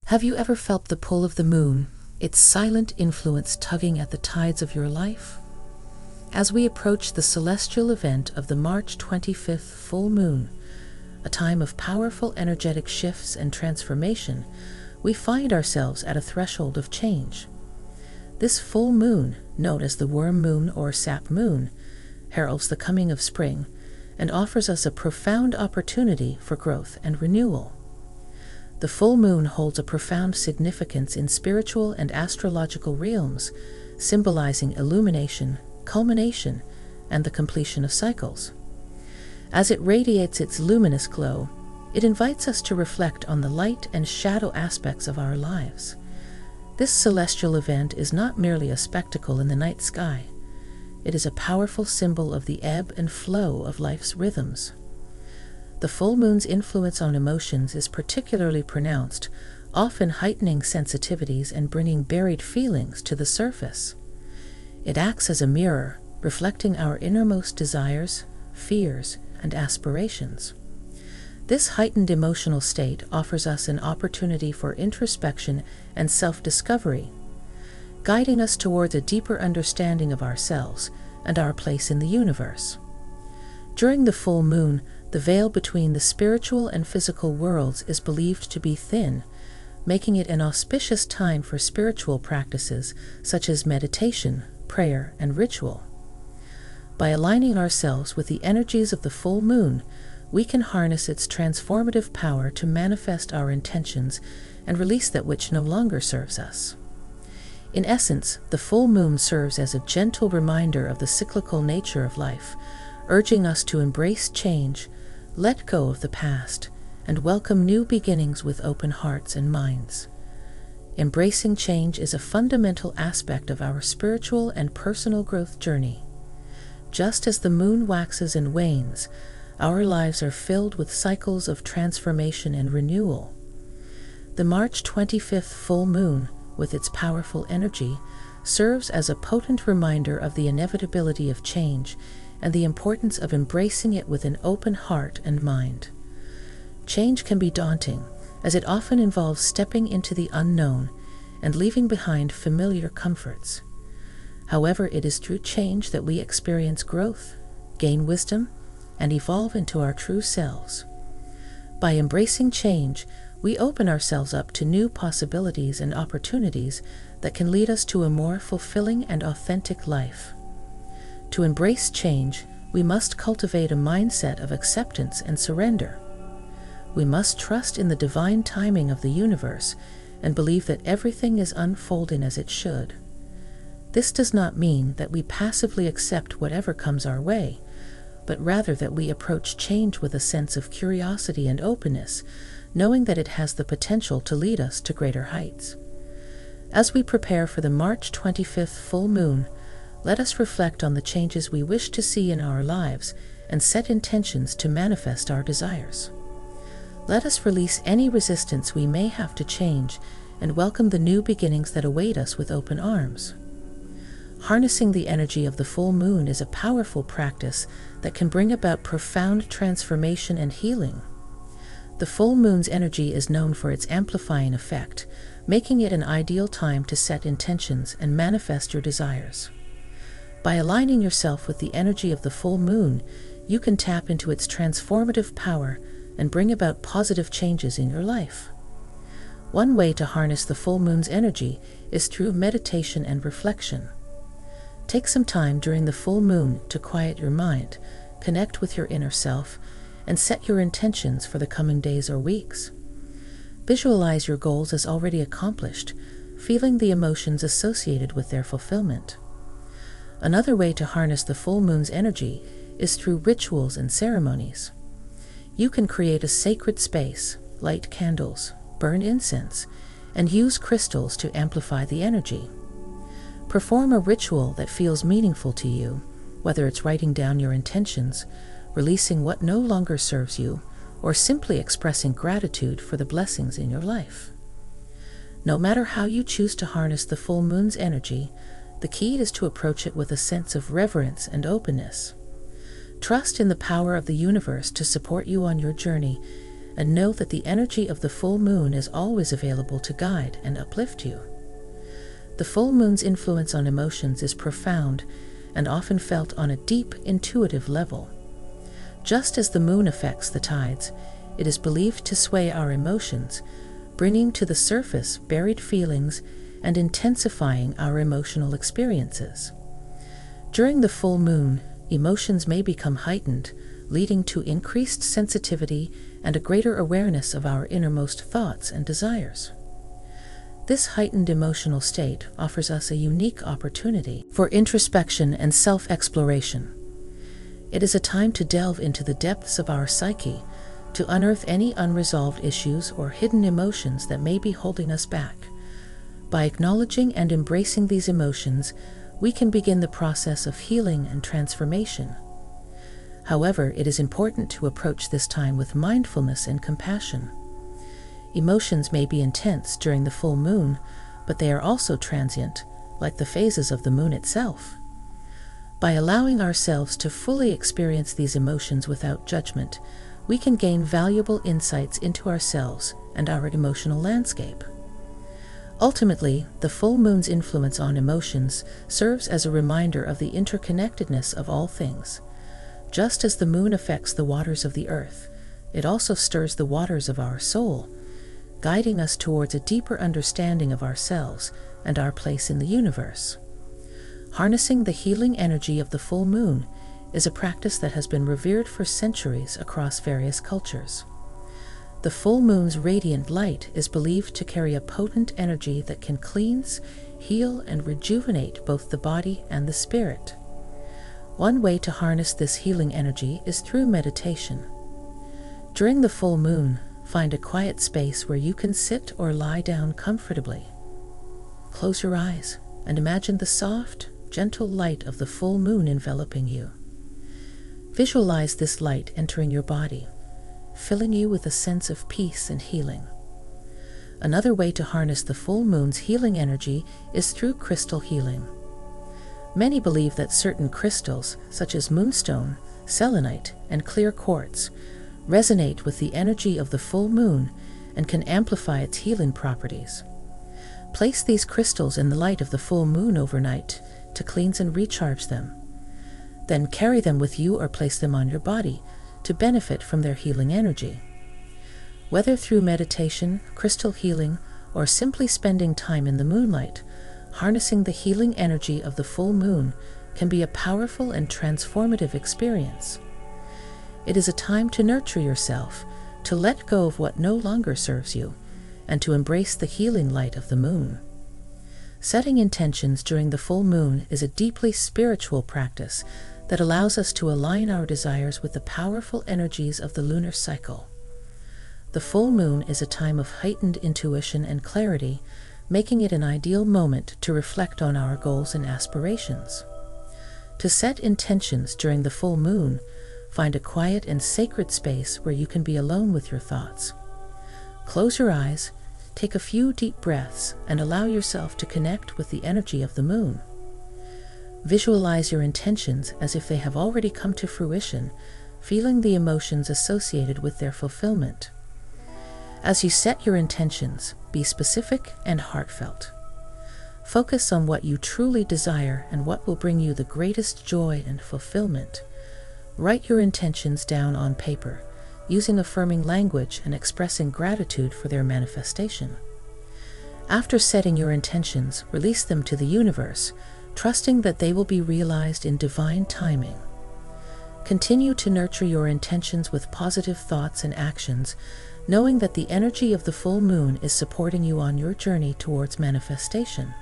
Have you ever felt the pull of the moon, its silent influence tugging at the tides of your life? As we approach the celestial event of the March 25th full moon, a time of powerful energetic shifts and transformation, we find ourselves at a threshold of change. This full moon, known as the worm moon or sap moon, heralds the coming of spring and offers us a profound opportunity for growth and renewal. The full moon holds a profound significance in spiritual and astrological realms, symbolizing illumination, culmination, and the completion of cycles. As it radiates its luminous glow, it invites us to reflect on the light and shadow aspects of our lives. This celestial event is not merely a spectacle in the night sky. It is a powerful symbol of the ebb and flow of life's rhythms. The full moon's influence on emotions is particularly pronounced, often heightening sensitivities and bringing buried feelings to the surface. It acts as a mirror, reflecting our innermost desires, fears, and aspirations. This heightened emotional state offers us an opportunity for introspection and self-discovery, guiding us towards a deeper understanding of ourselves and our place in the universe. During the full moon, the veil between the spiritual and physical worlds is believed to be thin, making it an auspicious time for spiritual practices such as meditation, prayer, and ritual. By aligning ourselves with the energies of the full moon, we can harness its transformative power to manifest our intentions and release that which no longer serves us. In essence, the full moon serves as a gentle reminder of the cyclical nature of life, urging us to embrace change, let go of the past, and welcome new beginnings with open hearts and minds. Embracing change is a fundamental aspect of our spiritual and personal growth journey. Just as the moon waxes and wanes, our lives are filled with cycles of transformation and renewal. The March 25th full moon, with its powerful energy, serves as a potent reminder of the inevitability of change and the importance of embracing it with an open heart and mind. Change can be daunting, as it often involves stepping into the unknown and leaving behind familiar comforts. However, it is through change that we experience growth, gain wisdom, and evolve into our true selves. By embracing change, we open ourselves up to new possibilities and opportunities that can lead us to a more fulfilling and authentic life. To embrace change, we must cultivate a mindset of acceptance and surrender. We must trust in the divine timing of the universe and believe that everything is unfolding as it should. This does not mean that we passively accept whatever comes our way, but rather that we approach change with a sense of curiosity and openness, knowing that it has the potential to lead us to greater heights. As we prepare for the March 25th full moon, let us reflect on the changes we wish to see in our lives and set intentions to manifest our desires. Let us release any resistance we may have to change and welcome the new beginnings that await us with open arms. Harnessing the energy of the full moon is a powerful practice that can bring about profound transformation and healing. The full moon's energy is known for its amplifying effect, making it an ideal time to set intentions and manifest your desires. By aligning yourself with the energy of the full moon, you can tap into its transformative power and bring about positive changes in your life. One way to harness the full moon's energy is through meditation and reflection. Take some time during the full moon to quiet your mind, connect with your inner self, and set your intentions for the coming days or weeks. Visualize your goals as already accomplished, feeling the emotions associated with their fulfillment. Another way to harness the full moon's energy is through rituals and ceremonies. You can create a sacred space, light candles, burn incense, and use crystals to amplify the energy. Perform a ritual that feels meaningful to you, whether it's writing down your intentions, releasing what no longer serves you, or simply expressing gratitude for the blessings in your life. No matter how you choose to harness the full moon's energy, the key is to approach it with a sense of reverence and openness. Trust in the power of the universe to support you on your journey, and know that the energy of the full moon is always available to guide and uplift you. The full moon's influence on emotions is profound and often felt on a deep, intuitive level. Just as the moon affects the tides, it is believed to sway our emotions, bringing to the surface buried feelings and intensifying our emotional experiences. During the full moon, emotions may become heightened, leading to increased sensitivity and a greater awareness of our innermost thoughts and desires. This heightened emotional state offers us a unique opportunity for introspection and self-exploration. It is a time to delve into the depths of our psyche, to unearth any unresolved issues or hidden emotions that may be holding us back. By acknowledging and embracing these emotions, we can begin the process of healing and transformation. However, it is important to approach this time with mindfulness and compassion. Emotions may be intense during the full moon, but they are also transient, like the phases of the moon itself. By allowing ourselves to fully experience these emotions without judgment, we can gain valuable insights into ourselves and our emotional landscape. Ultimately, the full moon's influence on emotions serves as a reminder of the interconnectedness of all things. Just as the moon affects the waters of the earth, it also stirs the waters of our soul, guiding us towards a deeper understanding of ourselves and our place in the universe. Harnessing the healing energy of the full moon is a practice that has been revered for centuries across various cultures. The full moon's radiant light is believed to carry a potent energy that can cleanse, heal, and rejuvenate both the body and the spirit. One way to harness this healing energy is through meditation. During the full moon, find a quiet space where you can sit or lie down comfortably. Close your eyes and imagine the soft, gentle light of the full moon enveloping you. Visualize this light entering your body, filling you with a sense of peace and healing. Another way to harness the full moon's healing energy is through crystal healing. Many believe that certain crystals, such as moonstone, selenite, and clear quartz, resonate with the energy of the full moon and can amplify its healing properties. Place these crystals in the light of the full moon overnight to cleanse and recharge them. Then carry them with you or place them on your body to benefit from their healing energy. Whether through meditation, crystal healing, or simply spending time in the moonlight, harnessing the healing energy of the full moon can be a powerful and transformative experience. It is a time to nurture yourself, to let go of what no longer serves you, and to embrace the healing light of the moon. Setting intentions during the full moon is a deeply spiritual practice that allows us to align our desires with the powerful energies of the lunar cycle. The full moon is a time of heightened intuition and clarity, making it an ideal moment to reflect on our goals and aspirations. To set intentions during the full moon, find a quiet and sacred space where you can be alone with your thoughts. Close your eyes, take a few deep breaths, and allow yourself to connect with the energy of the moon. Visualize your intentions as if they have already come to fruition, feeling the emotions associated with their fulfillment. As you set your intentions, be specific and heartfelt. Focus on what you truly desire and what will bring you the greatest joy and fulfillment. Write your intentions down on paper, using affirming language and expressing gratitude for their manifestation. After setting your intentions, release them to the universe, trusting that they will be realized in divine timing. Continue to nurture your intentions with positive thoughts and actions, knowing that the energy of the full moon is supporting you on your journey towards manifestation.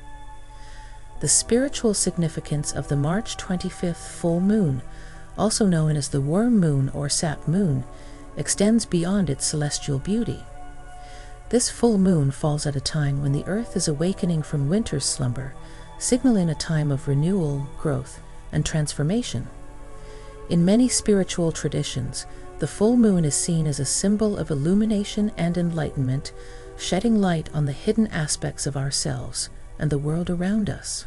The spiritual significance of the March 25th full moon, also known as the worm moon or sap moon, extends beyond its celestial beauty. This full moon falls at a time when the earth is awakening from winter's slumber, signaling a time of renewal, growth, and transformation. In many spiritual traditions, the full moon is seen as a symbol of illumination and enlightenment, shedding light on the hidden aspects of ourselves and the world around us.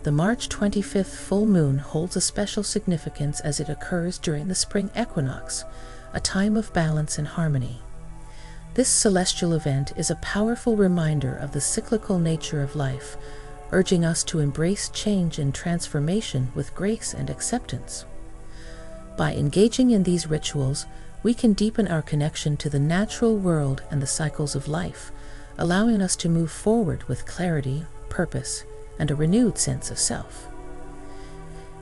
The March 25th full moon holds a special significance as it occurs during the spring equinox, a time of balance and harmony. This celestial event is a powerful reminder of the cyclical nature of life, urging us to embrace change and transformation with grace and acceptance. By engaging in these rituals, we can deepen our connection to the natural world and the cycles of life, allowing us to move forward with clarity, purpose, and a renewed sense of self.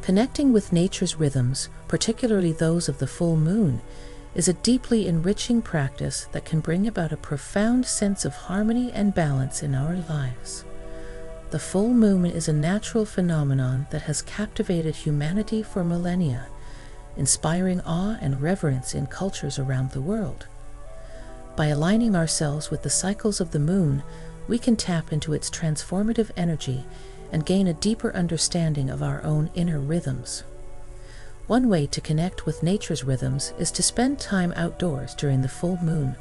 Connecting with nature's rhythms, particularly those of the full moon, is a deeply enriching practice that can bring about a profound sense of harmony and balance in our lives. The full moon is a natural phenomenon that has captivated humanity for millennia, inspiring awe and reverence in cultures around the world. By aligning ourselves with the cycles of the moon, we can tap into its transformative energy and gain a deeper understanding of our own inner rhythms. One way to connect with nature's rhythms is to spend time outdoors during the full moon,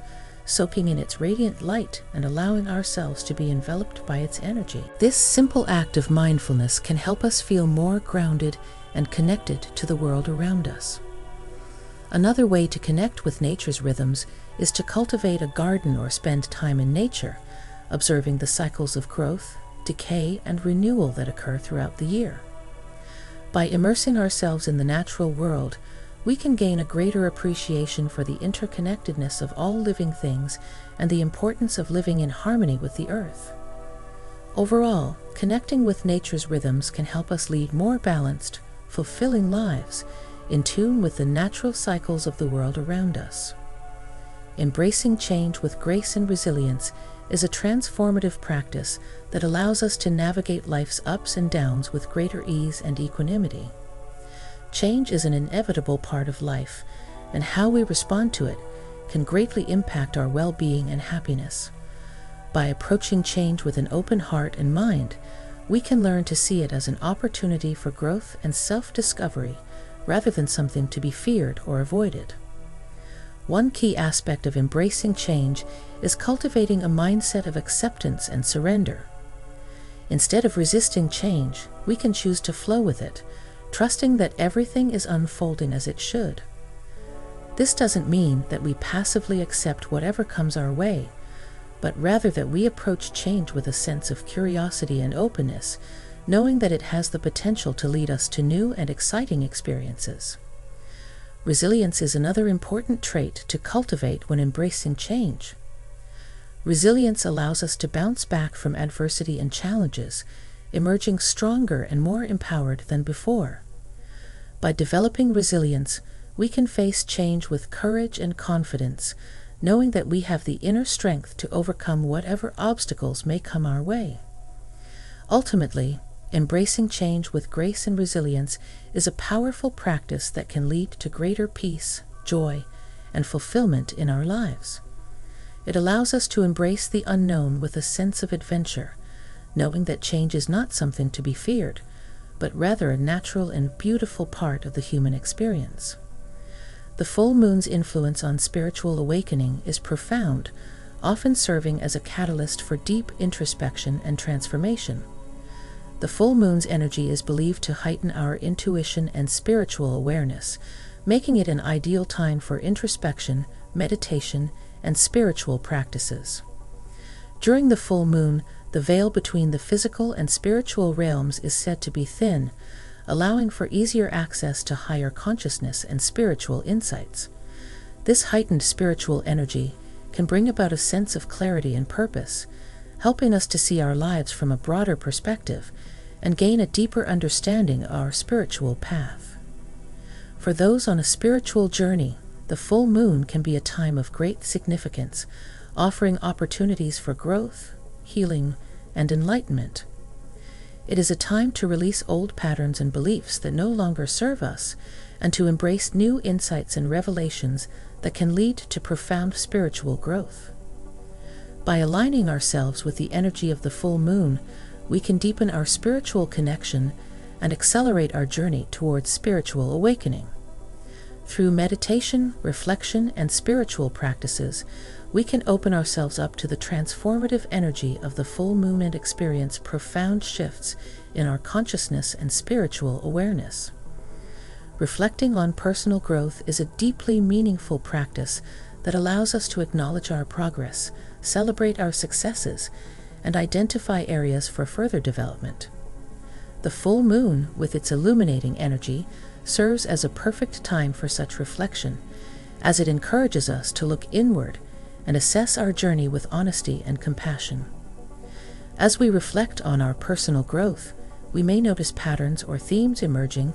soaking in its radiant light and allowing ourselves to be enveloped by its energy. This simple act of mindfulness can help us feel more grounded and connected to the world around us. Another way to connect with nature's rhythms is to cultivate a garden or spend time in nature, observing the cycles of growth, decay, and renewal that occur throughout the year. By immersing ourselves in the natural world, we can gain a greater appreciation for the interconnectedness of all living things and the importance of living in harmony with the earth. Overall, connecting with nature's rhythms can help us lead more balanced, fulfilling lives, in tune with the natural cycles of the world around us. Embracing change with grace and resilience is a transformative practice that allows us to navigate life's ups and downs with greater ease and equanimity. Change is an inevitable part of life, and how we respond to it can greatly impact our well-being and happiness. By approaching change with an open heart and mind, we can learn to see it as an opportunity for growth and self-discovery, rather than something to be feared or avoided. One key aspect of embracing change is cultivating a mindset of acceptance and surrender. Instead of resisting change, we can choose to flow with it, trusting that everything is unfolding as it should. This doesn't mean that we passively accept whatever comes our way, but rather that we approach change with a sense of curiosity and openness, knowing that it has the potential to lead us to new and exciting experiences. Resilience is another important trait to cultivate when embracing change. Resilience allows us to bounce back from adversity and challenges, emerging stronger and more empowered than before. By developing resilience, we can face change with courage and confidence, knowing that we have the inner strength to overcome whatever obstacles may come our way. Ultimately, embracing change with grace and resilience is a powerful practice that can lead to greater peace, joy, and fulfillment in our lives. It allows us to embrace the unknown with a sense of adventure, knowing that change is not something to be feared, but rather a natural and beautiful part of the human experience. The full moon's influence on spiritual awakening is profound, often serving as a catalyst for deep introspection and transformation. The full moon's energy is believed to heighten our intuition and spiritual awareness, making it an ideal time for introspection, meditation, and spiritual practices. During the full moon, the veil between the physical and spiritual realms is said to be thin, allowing for easier access to higher consciousness and spiritual insights. This heightened spiritual energy can bring about a sense of clarity and purpose, helping us to see our lives from a broader perspective and gain a deeper understanding of our spiritual path. For those on a spiritual journey, the full moon can be a time of great significance, offering opportunities for growth, healing, and enlightenment. It is a time to release old patterns and beliefs that no longer serve us, and to embrace new insights and revelations that can lead to profound spiritual growth. By aligning ourselves with the energy of the full moon, we can deepen our spiritual connection and accelerate our journey towards spiritual awakening. Through meditation, reflection, and spiritual practices, we can open ourselves up to the transformative energy of the full moon and experience profound shifts in our consciousness and spiritual awareness. Reflecting on personal growth is a deeply meaningful practice that allows us to acknowledge our progress, celebrate our successes, and identify areas for further development. The full moon, with its illuminating energy, serves as a perfect time for such reflection, as it encourages us to look inward and assess our journey with honesty and compassion. As we reflect on our personal growth, we may notice patterns or themes emerging,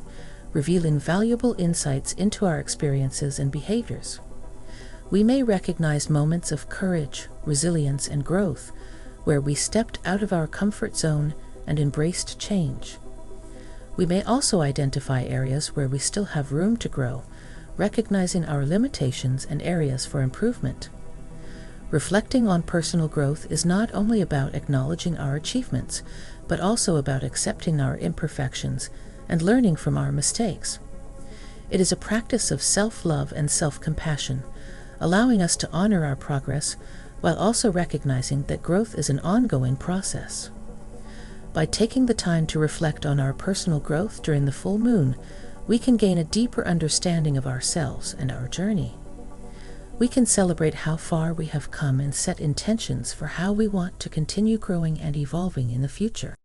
revealing valuable insights into our experiences and behaviors. We may recognize moments of courage, resilience, and growth, where we stepped out of our comfort zone and embraced change. We may also identify areas where we still have room to grow, recognizing our limitations and areas for improvement. Reflecting on personal growth is not only about acknowledging our achievements, but also about accepting our imperfections and learning from our mistakes. It is a practice of self-love and self-compassion, allowing us to honor our progress while also recognizing that growth is an ongoing process. By taking the time to reflect on our personal growth during the full moon, we can gain a deeper understanding of ourselves and our journey. We can celebrate how far we have come and set intentions for how we want to continue growing and evolving in the future.